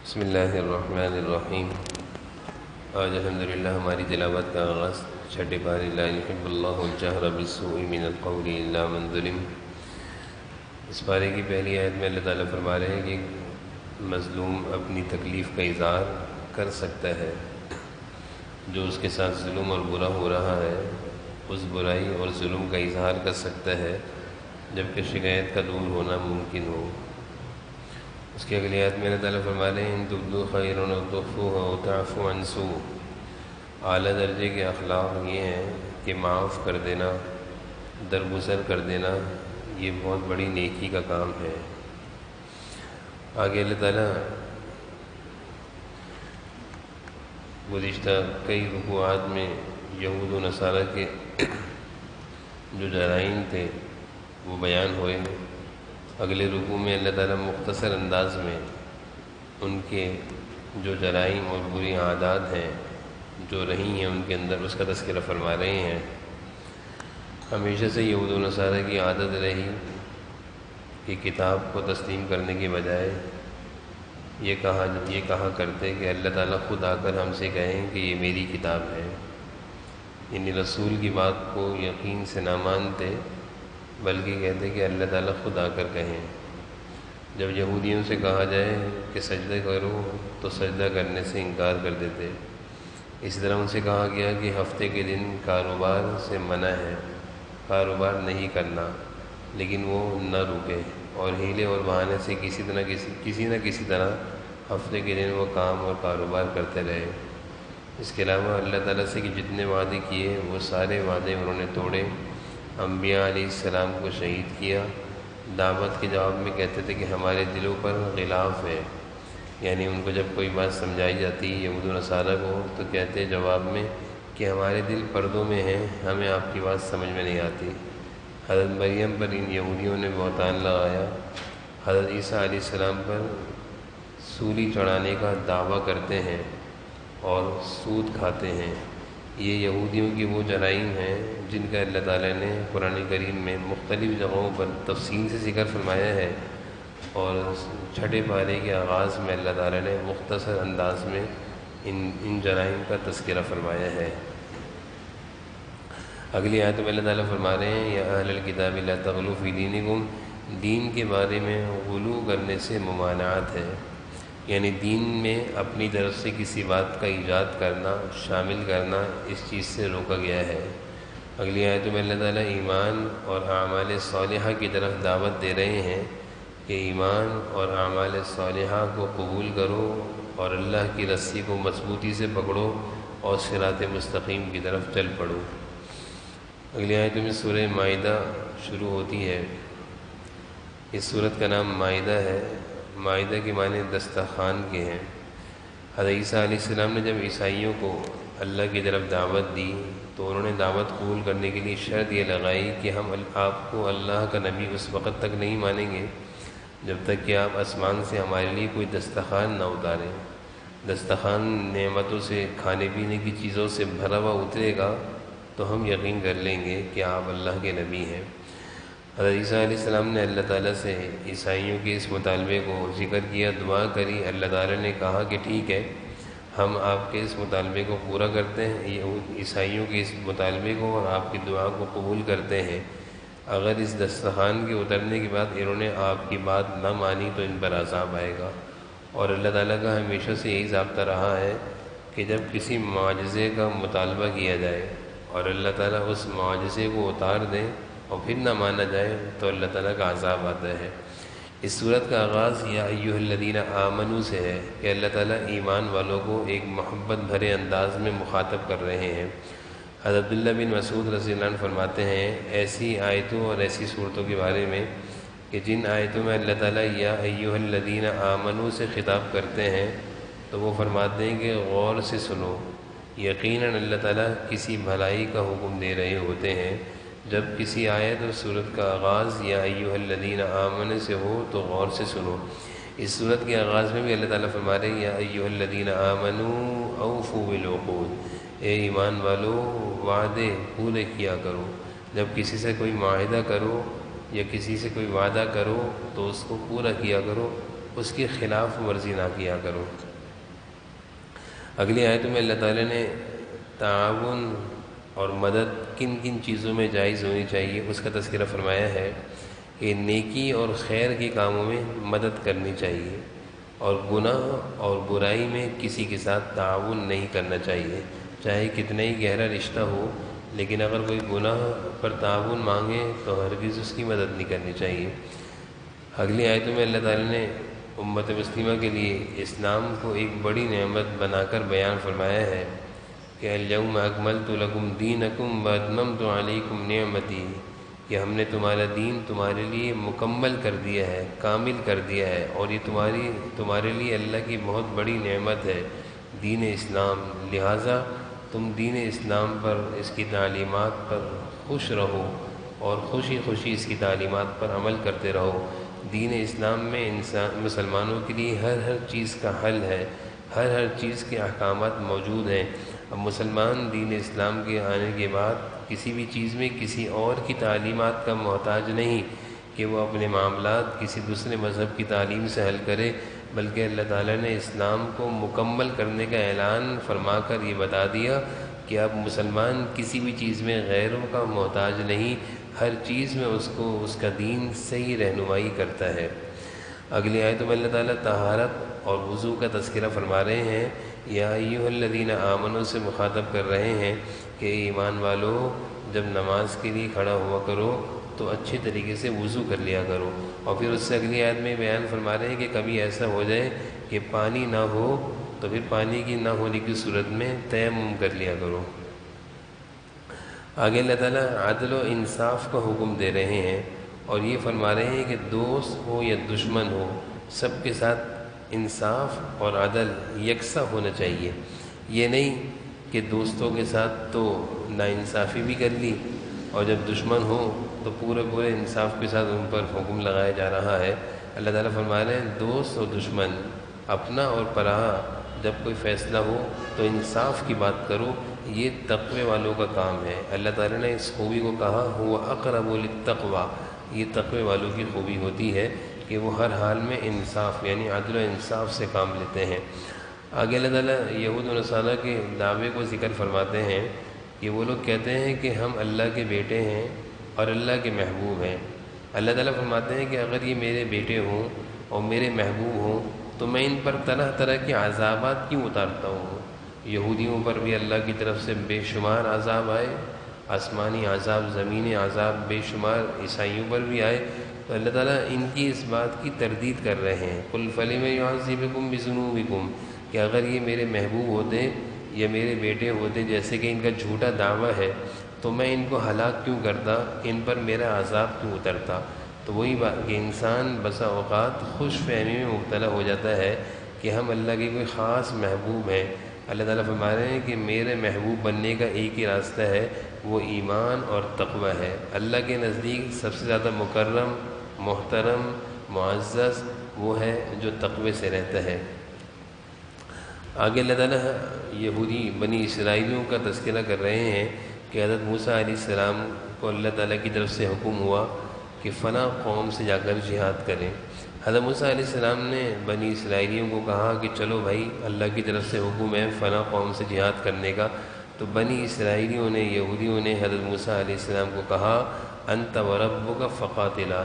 بسم اللہ الرحمن الرحیم۔ آج الحمدللہ ہماری تلاوت کا آغاز چھٹے پارے لا یحب اللہ الجہر بالسوء من القول الا من ظلم۔ اس پارے کی پہلی آیت میں اللہ تعالیٰ فرما رہے ہیں کہ مظلوم اپنی تکلیف کا اظہار کر سکتا ہے، جو اس کے ساتھ ظلم اور برا ہو رہا ہے اس برائی اور ظلم کا اظہار کر سکتا ہے جبکہ شکایت کا دور ہونا ممکن ہو۔ اس کی اگلی آیت میں اللہ تعالیٰ فرما رہے ہیں ان تبدوا خیرا او تخفوہ او تعفوا عن سوء۔ اعلیٰ درجے کے اخلاق یہ ہیں کہ معاف کر دینا، درگزر کر دینا، یہ بہت بڑی نیکی کا کام ہے۔ آگے اللہ تعالیٰ گزشتہ کئی رکوعات میں یہود و نصارہ کے جو جرائم تھے وہ بیان ہوئے۔ اگلے رکوع میں اللہ تعالیٰ مختصر انداز میں ان کے جو جرائم اور بری عادات ہیں جو رہی ہیں ان کے اندر اس کا تذکرہ فرما رہے ہیں۔ ہمیشہ سے یہود و نصارہ کی عادت رہی کہ کتاب کو تسلیم کرنے کے بجائے یہ کہا کرتے کہ اللہ تعالیٰ خود آ کر ہم سے کہیں کہ یہ میری کتاب ہے، یعنی رسول کی بات کو یقین سے نہ مانتے بلکہ کہتے کہ اللہ تعالیٰ خود آ کر کہیں۔ جب یہودیوں سے کہا جائے کہ سجدہ کرو تو سجدہ کرنے سے انکار کر دیتے۔ اسی طرح ان سے کہا گیا کہ ہفتے کے دن کاروبار سے منع ہے، کاروبار نہیں کرنا، لیکن وہ نہ رکے اور ہیلے اور بہانے سے کسی نہ کسی طرح ہفتے کے دن وہ کام اور کاروبار کرتے رہے۔ اس کے علاوہ اللہ تعالیٰ سے کہ جتنے وعدے کیے وہ سارے وعدے انہوں نے توڑے، انبیاء علیہ السلام کو شہید کیا۔ دعوت کے جواب میں کہتے تھے کہ ہمارے دلوں پر غلاف ہے، یعنی ان کو جب کوئی بات سمجھائی جاتی یہود و نصارہ کو تو کہتے جواب میں کہ ہمارے دل پردوں میں ہیں، ہمیں آپ کی بات سمجھ میں نہیں آتی۔ حضرت مریم پر ان یہودیوں نے بہتان لگایا، حضرت عیسیٰ علیہ السلام پر سولی چڑھانے کا دعویٰ کرتے ہیں اور سود کھاتے ہیں۔ یہ یہودیوں کی وہ جرائم ہیں جن کا اللہ تعالیٰ نے قرآن کریم میں مختلف جگہوں پر تفصیل سے ذکر فرمایا ہے، اور چھٹے پارے کے آغاز میں اللہ تعالیٰ نے مختصر انداز میں ان جرائم کا تذکرہ فرمایا ہے۔ اگلی آیت میں اللہ تعالیٰ فرما رہے ہیں یا اہل الکتاب لا تغلوا فی دینکم، دین کے بارے میں غلو کرنے سے ممانعت ہے، یعنی دین میں اپنی طرف سے کسی بات کا ایجاد کرنا، شامل کرنا، اس چیز سے روکا گیا ہے۔ اگلی آیت میں اللہ تعالیٰ ایمان اور اعمال صالحہ کی طرف دعوت دے رہے ہیں کہ ایمان اور اعمال صالحہ کو قبول کرو اور اللہ کی رسی کو مضبوطی سے پکڑو اور صراط مستقیم کی طرف چل پڑو۔ اگلی آیت میں سورہ مائدہ شروع ہوتی ہے۔ اس سورت کا نام مائدہ ہے۔ مائدہ کے معنی دسترخوان کے ہیں۔ حضرت عیسیٰ علیہ السلام نے جب عیسائیوں کو اللہ کی طرف دعوت دی تو انہوں نے دعوت قبول کرنے کے لیے شرط یہ لگائی کہ ہم آپ کو اللہ کا نبی اس وقت تک نہیں مانیں گے جب تک کہ آپ آسمان سے ہمارے لیے کوئی دسترخوان نہ اتاریں۔ دسترخوان نعمتوں سے، کھانے پینے کی چیزوں سے بھرا ہوا اترے گا تو ہم یقین کر لیں گے کہ آپ اللہ کے نبی ہیں۔ حضرت عیسیٰ علیہ السلام نے اللہ تعالیٰ سے عیسائیوں کے اس مطالبے کو ذکر کیا، دعا کری۔ اللہ تعالیٰ نے کہا کہ ٹھیک ہے، ہم آپ کے اس مطالبے کو پورا کرتے ہیں، عیسائیوں کے اس مطالبے کو اور آپ کی دعا کو قبول کرتے ہیں۔ اگر اس دسترخوان کے اترنے کے بعد انہوں نے آپ کی بات نہ مانی تو ان پر عذاب آئے گا۔ اور اللہ تعالیٰ کا ہمیشہ سے یہی ضابطہ رہا ہے کہ جب کسی معجزے کا مطالبہ کیا جائے اور اللہ تعالیٰ اس معجزے کو اتار دیں اور پھر نہ مانا جائے تو اللہ تعالیٰ کا عذاب آتا ہے۔ اس صورت کا آغاز یا ایھا الذین آمنوا سے ہے کہ اللہ تعالیٰ ایمان والوں کو ایک محبت بھرے انداز میں مخاطب کر رہے ہیں۔ حضرت عبداللہ بن مسعود رضی اللہ عنہ فرماتے ہیں ایسی آیتوں اور ایسی صورتوں کے بارے میں کہ جن آیتوں میں اللہ تعالیٰ یا ایھا الذین آمنوا سے خطاب کرتے ہیں تو وہ فرماتے ہیں کہ غور سے سنو، یقیناً اللہ تعالیٰ کسی بھلائی کا حکم دے رہے ہوتے ہیں۔ جب کسی آیت اور صورت کا آغاز یا ایھا الذین آمنوا سے ہو تو غور سے سنو۔ اس صورت کے آغاز میں بھی اللہ تعالیٰ فرما رہے ہیں یا ایھا الذین آمنوا اوفوا بالعقود، اے ایمان والو وعدے پورے کیا کرو۔ جب کسی سے کوئی معاہدہ کرو یا کسی سے کوئی وعدہ کرو تو اس کو پورا کیا کرو، اس کی خلاف ورزی نہ کیا کرو۔ اگلی آیتوں میں اللہ تعالیٰ نے تعاون اور مدد کن کن چیزوں میں جائز ہونی چاہیے اس کا تذکرہ فرمایا ہے کہ نیکی اور خیر کے کاموں میں مدد کرنی چاہیے، اور گناہ اور برائی میں کسی کے ساتھ تعاون نہیں کرنا چاہیے، چاہے کتنا ہی گہرا رشتہ ہو، لیکن اگر کوئی گناہ پر تعاون مانگے تو ہرگز اس کی مدد نہیں کرنی چاہیے۔ اگلی آیتوں میں اللہ تعالیٰ نے امت مسلمہ کے لیے اسلام کو ایک بڑی نعمت بنا کر بیان فرمایا ہے کہ الیوم اکملت لکم دینکم واتممت علیکم نعمتی، کہ ہم نے تمہارا دین تمہارے لیے مکمل کر دیا ہے، کامل کر دیا ہے، اور یہ تمہارے لیے اللہ کی بہت بڑی نعمت ہے دین اسلام، لہٰذا تم دین اسلام پر، اس کی تعلیمات پر خوش رہو اور خوشی خوشی اس کی تعلیمات پر عمل کرتے رہو۔ دین اسلام میں مسلمانوں کے لیے ہر چیز کا حل ہے، ہر چیز کے احکامات موجود ہیں۔ اب مسلمان دین اسلام کے آنے کے بعد کسی بھی چیز میں کسی اور کی تعلیمات کا محتاج نہیں کہ وہ اپنے معاملات کسی دوسرے مذہب کی تعلیم سے حل کرے، بلکہ اللہ تعالیٰ نے اسلام کو مکمل کرنے کا اعلان فرما کر یہ بتا دیا کہ اب مسلمان کسی بھی چیز میں غیروں کا محتاج نہیں، ہر چیز میں اس کو اس کا دین صحیح رہنمائی کرتا ہے۔ اگلی آیت میں اللہ تعالیٰ طہارت اور وضو کا تذکرہ فرما رہے ہیں، یا ایھا الذین آمنوا سے مخاطب کر رہے ہیں کہ ایمان والو، جب نماز کے لیے کھڑا ہوا کرو تو اچھے طریقے سے وضو کر لیا کرو۔ اور پھر اس سے اگلی آیت میں بیان فرما رہے ہیں کہ کبھی ایسا ہو جائے کہ پانی نہ ہو تو پھر پانی کی نہ ہونے کی صورت میں تیمم کر لیا کرو۔ آگے اللہ تعالیٰ عدل و انصاف کا حکم دے رہے ہیں، اور یہ فرما رہے ہیں کہ دوست ہو یا دشمن ہو، سب کے ساتھ انصاف اور عدل یکساں ہونا چاہیے۔ یہ نہیں کہ دوستوں کے ساتھ تو ناانصافی بھی کر لی، اور جب دشمن ہو تو پورے انصاف کے ساتھ ان پر حکم لگایا جا رہا ہے۔ اللہ تعالیٰ فرما رہے ہیں دوست اور دشمن، اپنا اور پرایا، جب کوئی فیصلہ ہو تو انصاف کی بات کرو، یہ تقوی والوں کا کام ہے۔ اللہ تعالیٰ نے اس خوبی کو کہا ہوا اقرب للتقوی، یہ تقوی والوں کی خوبی ہوتی ہے کہ وہ ہر حال میں انصاف یعنی عدل و انصاف سے کام لیتے ہیں۔ آگے اللہ تعالیٰ یہود و نصارہ کے دعوے کو ذکر فرماتے ہیں کہ وہ لوگ کہتے ہیں کہ ہم اللہ کے بیٹے ہیں اور اللہ کے محبوب ہیں۔ اللہ تعالیٰ فرماتے ہیں کہ اگر یہ میرے بیٹے ہوں اور میرے محبوب ہوں تو میں ان پر طرح طرح کے عذابات کیوں اتارتا ہوں؟ یہودیوں پر بھی اللہ کی طرف سے بے شمار عذاب آئے، آسمانی عذاب، زمینی عذاب بے شمار عیسائیوں پر بھی آئے، تو اللہ تعالیٰ ان کی اس بات کی تردید کر رہے ہیں۔ قُلْ فَلِمَ يُعَذِّبُكُم بِذُنُوبِكُم، کہ اگر یہ میرے محبوب ہوتے یا میرے بیٹے ہوتے جیسے کہ ان کا جھوٹا دعویٰ ہے تو میں ان کو ہلاک کیوں کرتا، ان پر میرا عذاب کیوں اترتا۔ تو وہی بات کہ انسان بسا اوقات خوش فہمی میں مبتلا ہو جاتا ہے کہ ہم اللہ کے کوئی خاص محبوب ہیں۔ اللہ تعالیٰ فرما رہے ہیں کہ میرے محبوب بننے کا ایک ہی راستہ ہے، وہ ایمان اور تقوی ہے۔ اللہ کے نزدیک سب سے زیادہ مکرم، محترم، معزز وہ ہے جو تقوی سے رہتا ہے۔ آگے اللہ تعالیٰ یہودی بنی اسرائیلیوں کا تذکرہ کر رہے ہیں کہ حضرت موسیٰ علیہ السلام کو اللہ تعالیٰ کی طرف سے حکم ہوا کہ فلاں قوم سے جا کر جہاد کریں۔ حضرت موسیٰ علیہ السلام نے بنی اسرائیلیوں کو کہا کہ چلو بھائی، اللہ کی طرف سے حکم ہے فلاں قوم سے جہاد کرنے کا۔ تو بنی اسرائیلیوں نے، یہودیوں نے حضرت موسیٰ علیہ السلام کو کہا انت وربک فقاتلا،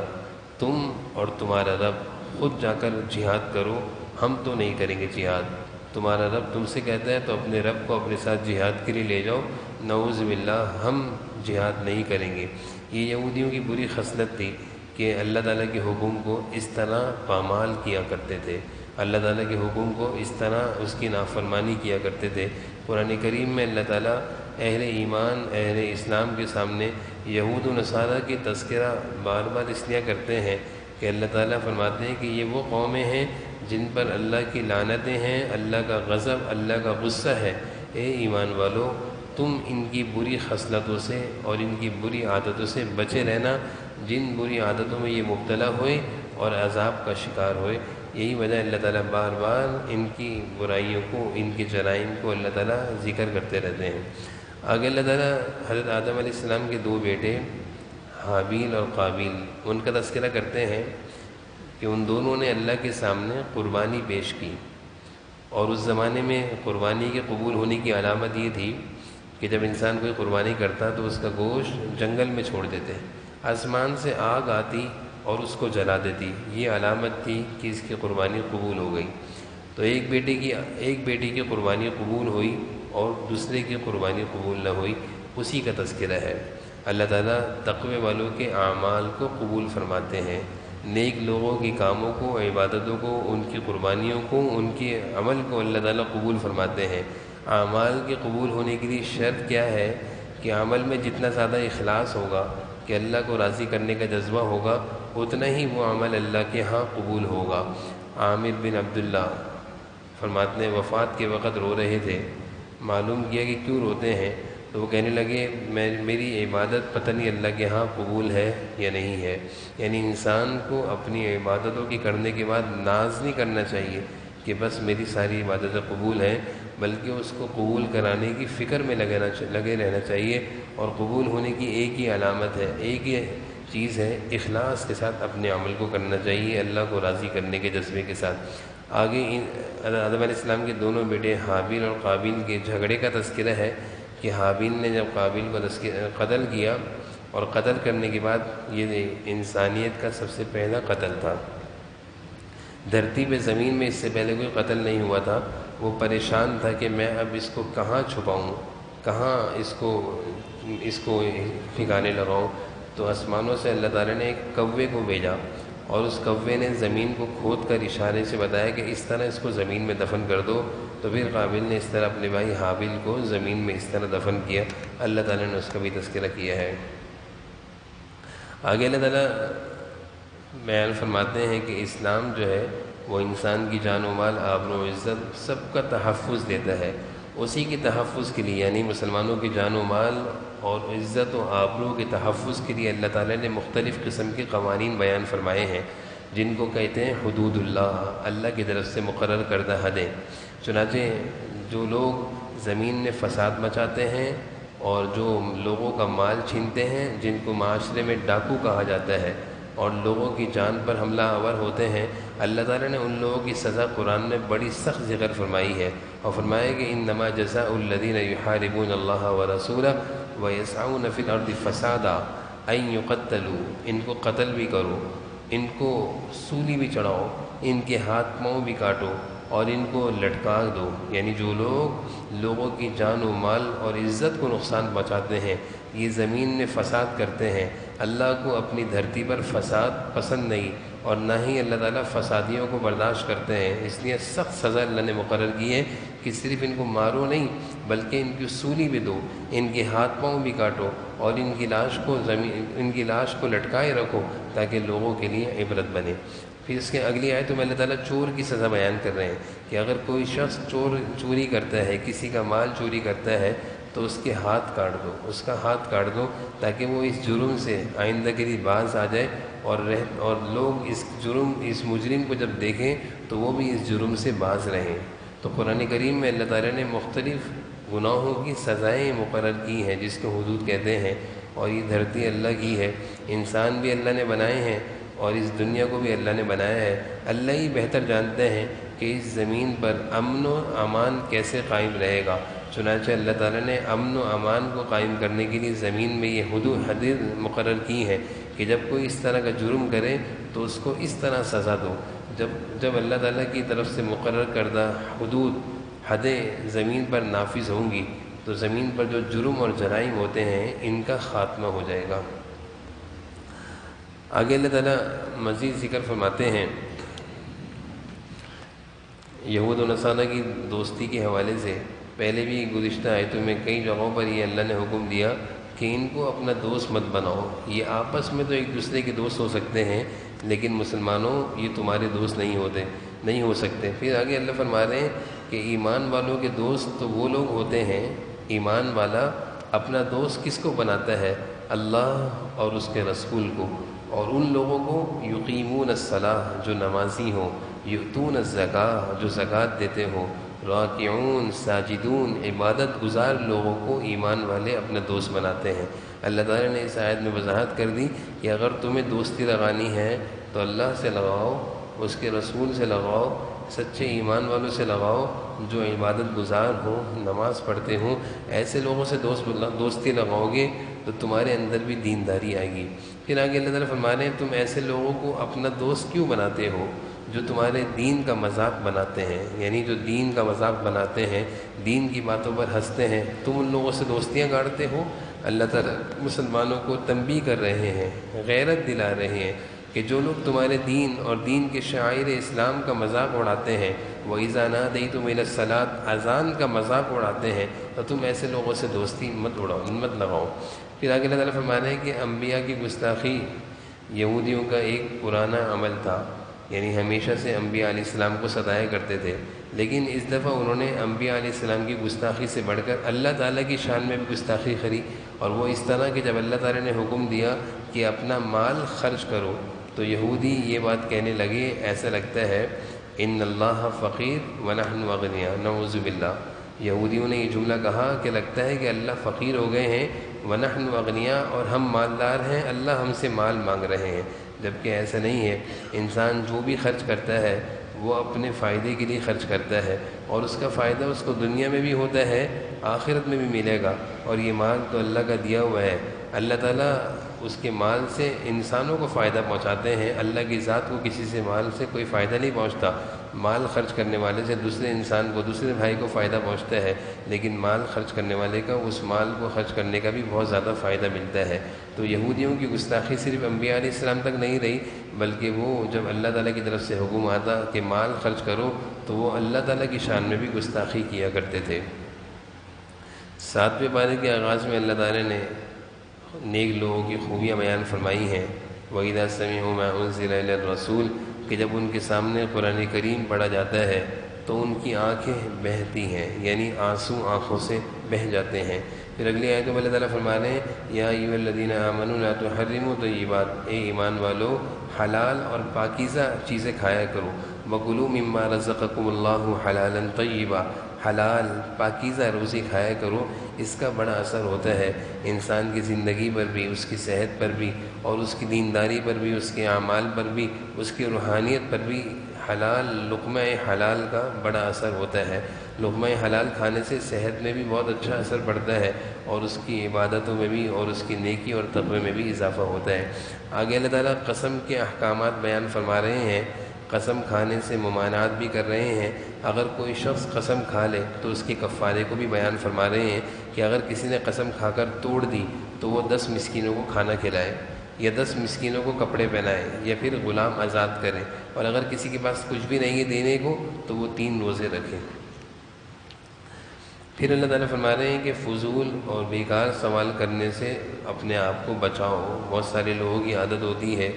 تم اور تمہارا رب خود جا کر جہاد کرو، ہم تو نہیں کریں گے جہاد۔ تمہارا رب تم سے کہتا ہے تو اپنے رب کو اپنے ساتھ جہاد کے لیے لے جاؤ، نعوذ باللہ ہم جہاد نہیں کریں گے۔ یہ یہودیوں کی بری خصلت تھی کہ اللہ تعالیٰ کے حکم کو اس طرح پامال کیا کرتے تھے، اللہ تعالیٰ کے حکم کو اس طرح اس کی نافرمانی کیا کرتے تھے۔ قرآن کریم میں اللہ تعالیٰ اہل ایمان، اہل اسلام کے سامنے یہود و نصارہ کی تذکرہ بار بار اس لیے کرتے ہیں کہ اللہ تعالیٰ فرماتے ہیں کہ یہ وہ قومیں ہیں جن پر اللہ کی لعنتیں ہیں، اللہ کا غضب، اللہ کا غصہ ہے۔ اے ایمان والو، تم ان کی بری خصلتوں سے اور ان کی بری عادتوں سے بچے رہنا، جن بری عادتوں میں یہ مبتلا ہوئے اور عذاب کا شکار ہوئے۔ یہی وجہ اللہ تعالیٰ بار بار ان کی برائیوں کو، ان کے جرائم کو اللہ تعالیٰ ذکر کرتے رہتے ہیں۔ آگے اللہ تعالیٰ حضرت آدم علیہ السلام کے دو بیٹے حابیل اور قابیل، ان کا تذکرہ کرتے ہیں کہ ان دونوں نے اللہ کے سامنے قربانی پیش کی، اور اس زمانے میں قربانی کے قبول ہونے کی علامت یہ تھی کہ جب انسان کوئی قربانی کرتا تو اس کا گوشت جنگل میں چھوڑ دیتے، آسمان سے آگ آتی اور اس کو جلا دیتی، یہ علامت تھی کہ اس کی قربانی قبول ہو گئی۔ تو ایک بیٹی کی قربانی قبول ہوئی اور دوسرے کی قربانی قبول نہ ہوئی، اسی کا تذکرہ ہے۔ اللہ تعالیٰ تقوی والوں کے اعمال کو قبول فرماتے ہیں، نیک لوگوں کی کاموں کو، عبادتوں کو، ان کی قربانیوں کو، ان کے عمل کو اللہ تعالیٰ قبول فرماتے ہیں۔ اعمال کے قبول ہونے کے لیے شرط کیا ہے کہ عمل میں جتنا زیادہ اخلاص ہوگا، کہ اللہ کو راضی کرنے کا جذبہ ہوگا، اتنا ہی وہ عمل اللہ کے ہاں قبول ہوگا۔ عامر بن عبداللہ فرماتے ہیں وفات کے وقت رو رہے تھے، معلوم کیا کہ کیوں روتے ہیں، تو وہ کہنے لگے میری عبادت پتہ نہیں اللہ کے ہاں قبول ہے یا نہیں ہے۔ یعنی انسان کو اپنی عبادتوں کی کرنے کے بعد ناز نہیں کرنا چاہیے کہ بس میری ساری عبادتیں قبول ہیں، بلکہ اس کو قبول کرانے کی فکر میں لگے رہنا چاہیے۔ اور قبول ہونے کی ایک ہی علامت ہے، ایک ہی چیز ہے، اخلاص کے ساتھ اپنے عمل کو کرنا چاہیے، اللہ کو راضی کرنے کے جذبے کے ساتھ۔ آگے آدم علیہ السلام کے دونوں بیٹے حابیل اور قابیل کے جھگڑے کا تذکرہ ہے کہ حابیل نے جب قابیل کو قتل کیا، اور قتل کرنے کے بعد یہ انسانیت کا سب سے پہلا قتل تھا۔ دھرتی پہ زمین میں اس سے پہلے کوئی قتل نہیں ہوا تھا۔ وہ پریشان تھا کہ میں اب اس کو کہاں چھپاؤں، کہاں اس کو ٹھکانے لگاؤں۔ تو آسمانوں سے اللہ تعالیٰ نے ایک کوے کو بھیجا، اور اس کوے نے زمین کو کھود کر اشارے سے بتایا کہ اس طرح اس کو زمین میں دفن کر دو۔ تو پھر قابیل نے اس طرح اپنے بھائی حابیل کو زمین میں اس طرح دفن کیا۔ اللہ تعالیٰ نے اس کا بھی تذکرہ کیا ہے۔ آگے اللہ تعالیٰ بیان فرماتے ہیں کہ اسلام جو ہے وہ انسان کی جان و مال، آبرو و عزت سب کا تحفظ دیتا ہے۔ اسی کے تحفظ کے لیے، یعنی مسلمانوں کی جان و مال اور عزت و آبرو کے تحفظ کے لیے اللہ تعالیٰ نے مختلف قسم کے قوانین بیان فرمائے ہیں، جن کو کہتے ہیں حدود اللہ کی طرف سے مقرر کردہ حدیں۔ چنانچہ جو لوگ زمین میں فساد مچاتے ہیں اور جو لوگوں کا مال چھینتے ہیں، جن کو معاشرے میں ڈاکو کہا جاتا ہے، اور لوگوں کی جان پر حملہ آور ہوتے ہیں، اللہ تعالیٰ نے ان لوگوں کی سزا قرآن میں بڑی سخت ذکر فرمائی ہے، اور فرمایا کہ انما جزاء الذین یحاربون اللہ ورسولہ ویسعون فی الارض فسادا ان یقتلوا، ان کو قتل بھی کرو، ان کو سولی بھی چڑھاؤ، ان کے ہاتھ پاؤں بھی کاٹو، اور ان کو لٹکا دو۔ یعنی جو لوگ لوگوں کی جان و مال اور عزت کو نقصان پہنچاتے ہیں، یہ زمین میں فساد کرتے ہیں، اللہ کو اپنی دھرتی پر فساد پسند نہیں، اور نہ ہی اللہ تعالیٰ فسادیوں کو برداشت کرتے ہیں، اس لیے سخت سزا اللہ نے مقرر کی ہے کہ صرف ان کو مارو نہیں، بلکہ ان کی سولی بھی دو، ان کے ہاتھ پاؤں بھی کاٹو، اور ان کی لاش کو لٹکائے رکھو، تاکہ لوگوں کے لیے عبرت بنے۔ پھر اس کے اگلی آیتوں میں اللہ تعالیٰ چور کی سزا بیان کر رہے ہیں کہ اگر کوئی شخص چوری کرتا ہے، کسی کا مال چوری کرتا ہے، تو اس کے ہاتھ کاٹ دو، اس کا ہاتھ کاٹ دو، تاکہ وہ اس جرم سے آئندہ کے لیے باز آ جائے، اور لوگ اس مجرم کو جب دیکھیں تو وہ بھی اس جرم سے باز رہیں۔ تو قرآن کریم میں اللہ تعالیٰ نے مختلف گناہوں کی سزائیں مقرر کی ہیں، جس کو حدود کہتے ہیں، اور یہ دھرتی اللہ کی ہے، انسان بھی اللہ نے بنائے ہیں، اور اس دنیا کو بھی اللہ نے بنایا ہے۔ اللہ ہی بہتر جانتے ہیں کہ اس زمین پر امن و امان کیسے قائم رہے گا۔ چنانچہ اللہ تعالیٰ نے امن و امان کو قائم کرنے کے لیے زمین میں یہ حدیں مقرر کی ہیں کہ جب کوئی اس طرح کا جرم کرے تو اس کو اس طرح سزا دو۔ جب اللہ تعالیٰ کی طرف سے مقرر کردہ حدود، حدیں زمین پر نافذ ہوں گی، تو زمین پر جو جرم اور جرائم ہوتے ہیں ان کا خاتمہ ہو جائے گا۔ آگے اللہ تعالیٰ مزید ذکر فرماتے ہیں یہود و نصارہ کی دوستی کے حوالے سے۔ پہلے بھی گزشتہ آیتوں میں کئی جگہوں پر یہ اللہ نے حکم دیا کہ ان کو اپنا دوست مت بناؤ، یہ آپس میں تو ایک دوسرے کے دوست ہو سکتے ہیں، لیکن مسلمانوں یہ تمہارے دوست نہیں ہو سکتے۔ پھر آگے اللہ فرما رہے ہیں کہ ایمان والوں کے دوست تو وہ لوگ ہوتے ہیں، ایمان والا اپنا دوست کس کو بناتا ہے؟ اللہ اور اس کے رسول کو، اور ان لوگوں کو یقیمون الصلاۃ جو نمازی ہوں، یؤتون الزکاۃ جو زکوٰۃ دیتے ہوں، راکعون ساجدون عبادت گزار لوگوں کو ایمان والے اپنا دوست بناتے ہیں۔ اللہ تعالیٰ نے اس آیت میں وضاحت کر دی کہ اگر تمہیں دوستی لگانی ہے تو اللہ سے لگاؤ، اس کے رسول سے لگاؤ، سچے ایمان والوں سے لگاؤ جو عبادت گزار ہوں، نماز پڑھتے ہوں۔ ایسے لوگوں سے دوستی لگاؤ گے تو تمہارے اندر بھی دینداری آئے گی۔ پھر آگے اللہ تعالیٰ فرما رہے ہیں تم ایسے لوگوں کو اپنا دوست کیوں بناتے ہو جو تمہارے دین کا مذاق بناتے ہیں، یعنی جو دین کا مذاق بناتے ہیں، دین کی باتوں پر ہنستے ہیں، تم ان لوگوں سے دوستیاں گاڑتے ہو۔ اللہ تعالیٰ مسلمانوں کو تنبیہ کر رہے ہیں، غیرت دلا رہے ہیں کہ جو لوگ تمہارے دین اور دین کے شعائر اسلام کا مذاق اڑاتے ہیں، وَإِذَا نَادَيْتُمْ إِلَى الصَّلَاةِ اذان کا مذاق اڑاتے ہیں، تو تم ایسے لوگوں سے دوستی مت لگاؤ۔ پھر آگے اللہ تعالیٰ فرما رہے ہیں کہ انبیاء کی گستاخی یہودیوں کا ایک پرانا عمل تھا، یعنی ہمیشہ سے انبیاء علیہ السلام کو ستایا کرتے تھے، لیکن اس دفعہ انہوں نے انبیاء علیہ السلام کی گستاخی سے بڑھ کر اللہ تعالیٰ کی شان میں بھی گستاخی کری، اور وہ اس طرح کہ جب اللہ تعالیٰ نے حکم دیا کہ اپنا مال خرچ کرو تو یہودی یہ بات کہنے لگے، ایسا لگتا ہے ان اللہ فقیر ونحن اغنیاء، نعوذ باللہ۔ یہودیوں نے یہ جملہ کہا کہ لگتا ہے کہ اللہ فقیر ہو گئے ہیں، ونحن اغنیاء، اور ہم مالدار ہیں، اللہ ہم سے مال مانگ رہے ہیں، جبکہ ایسا نہیں ہے۔ انسان جو بھی خرچ کرتا ہے وہ اپنے فائدے کے لیے خرچ کرتا ہے، اور اس کا فائدہ اس کو دنیا میں بھی ہوتا ہے، آخرت میں بھی ملے گا، اور یہ مال تو اللہ کا دیا ہوا ہے۔ اللہ تعالیٰ اس کے مال سے انسانوں کو فائدہ پہنچاتے ہیں، اللہ کی ذات کو کسی سے مال سے کوئی فائدہ نہیں پہنچتا۔ مال خرچ کرنے والے سے دوسرے انسان کو، دوسرے بھائی کو فائدہ پہنچتا ہے، لیکن مال خرچ کرنے والے کا اس مال کو خرچ کرنے کا بھی بہت زیادہ فائدہ ملتا ہے۔ تو یہودیوں کی گستاخی صرف انبیاء علیہ السلام تک نہیں رہی، بلکہ وہ جب اللہ تعالیٰ کی طرف سے حکم آتا کہ مال خرچ کرو تو وہ اللہ تعالیٰ کی شان میں بھی گستاخی کیا کرتے تھے۔ 7ویں پارے کے آغاز میں اللہ تعالیٰ نے نیک لوگوں کی خوبیاں بیان فرمائی ہیں۔ وَإِذَا سَمِعُوا مَا أُنزِلَ إِلَى الرَّسُولِ، کہ جب ان کے سامنے قرآن کریم پڑھا جاتا ہے تو ان کی آنکھیں بہتی ہیں، یعنی آنسو آنکھوں سے بہہ جاتے ہیں۔ پھر اگلی آیت میں اللہ تعالیٰ فرما رہے ہیں یا ایھا الذین آمنوا لا تحرموا طیبات، اے ایمان والو حلال اور پاکیزہ چیزیں کھایا کرو، وکلوا مما رزقکم اللہ حلالا طیبا، حلال پاکیزہ روزی کھایا کرو۔ اس کا بڑا اثر ہوتا ہے انسان کی زندگی پر بھی، اس کی صحت پر بھی، اور اس کی دینداری پر بھی، اس کے اعمال پر بھی، اس کی روحانیت پر بھی۔ حلال لقمہ حلال کا بڑا اثر ہوتا ہے۔ لقمہ حلال کھانے سے صحت میں بھی بہت اچھا اثر پڑتا ہے، اور اس کی عبادتوں میں بھی، اور اس کی نیکی اور تقوی میں بھی اضافہ ہوتا ہے۔ آگے اللہ تعالیٰ قسم کے احکامات بیان فرما رہے ہیں، قسم کھانے سے ممانعت بھی کر رہے ہیں۔ اگر کوئی شخص قسم کھا لے تو اس کے کفارے کو بھی بیان فرما رہے ہیں کہ اگر کسی نے قسم کھا کر توڑ دی تو وہ 10 مسکینوں کو کھانا کھلائے، یا 10 مسکینوں کو کپڑے پہنائے، یا پھر غلام آزاد کرے، اور اگر کسی کے پاس کچھ بھی نہیں ہے دینے کو تو وہ 3 روزے رکھے۔ پھر اللہ تعالیٰ فرما رہے ہیں کہ فضول اور بیکار سوال کرنے سے اپنے آپ کو بچاؤ۔ بہت سارے لوگوں کی عادت ہوتی ہے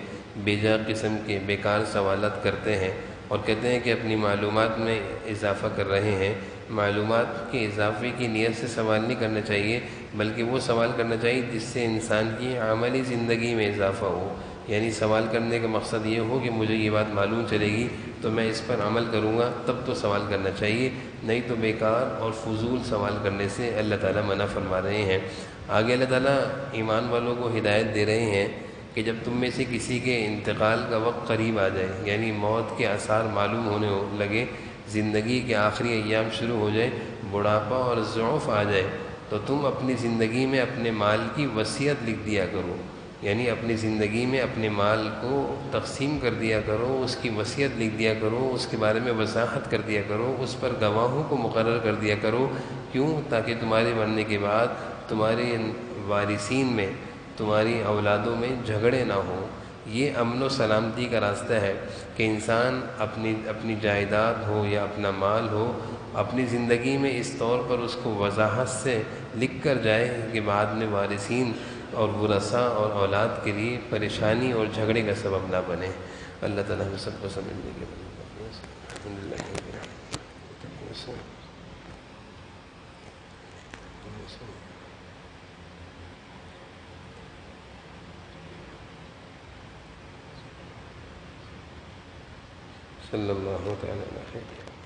بے جا قسم کے بیکار سوالات کرتے ہیں، اور کہتے ہیں کہ اپنی معلومات میں اضافہ کر رہے ہیں۔ معلومات کے اضافے کی نیت سے سوال نہیں کرنا چاہیے، بلکہ وہ سوال کرنا چاہیے جس سے انسان کی عملی زندگی میں اضافہ ہو، یعنی سوال کرنے کا مقصد یہ ہو کہ مجھے یہ بات معلوم چلے گی تو میں اس پر عمل کروں گا، تب تو سوال کرنا چاہیے، نہیں تو بیکار اور فضول سوال کرنے سے اللہ تعالیٰ منع فرما رہے ہیں۔ آگے اللہ تعالیٰ ایمان والوں کو ہدایت دے رہے ہیں کہ جب تم میں سے کسی کے انتقال کا وقت قریب آ جائے، یعنی موت کے آثار معلوم ہونے لگے، زندگی کے آخری ایام شروع ہو جائے، بڑھاپا اور ضعف آ جائے، تو تم اپنی زندگی میں اپنے مال کی وصیت لکھ دیا کرو، یعنی اپنی زندگی میں اپنے مال کو تقسیم کر دیا کرو، اس کی وصیت لکھ دیا کرو، اس کے بارے میں وضاحت کر دیا کرو، اس پر گواہوں کو مقرر کر دیا کرو۔ کیوں؟ تاکہ تمہارے مرنے کے بعد تمہارے وارثین میں، تمہاری اولادوں میں جھگڑے نہ ہوں۔ یہ امن و سلامتی کا راستہ ہے کہ انسان اپنی جائیداد ہو یا اپنا مال ہو، اپنی زندگی میں اس طور پر اس کو وضاحت سے لکھ کر جائے کہ بعد میں وارثین اور ورثاء اور اولاد کے لیے پریشانی اور جھگڑے کا سبب نہ بنے۔ اللہ تعالیٰ ہم سب کو سمجھنے کے صلی اللہ تعالیٰ علیہ وسلم۔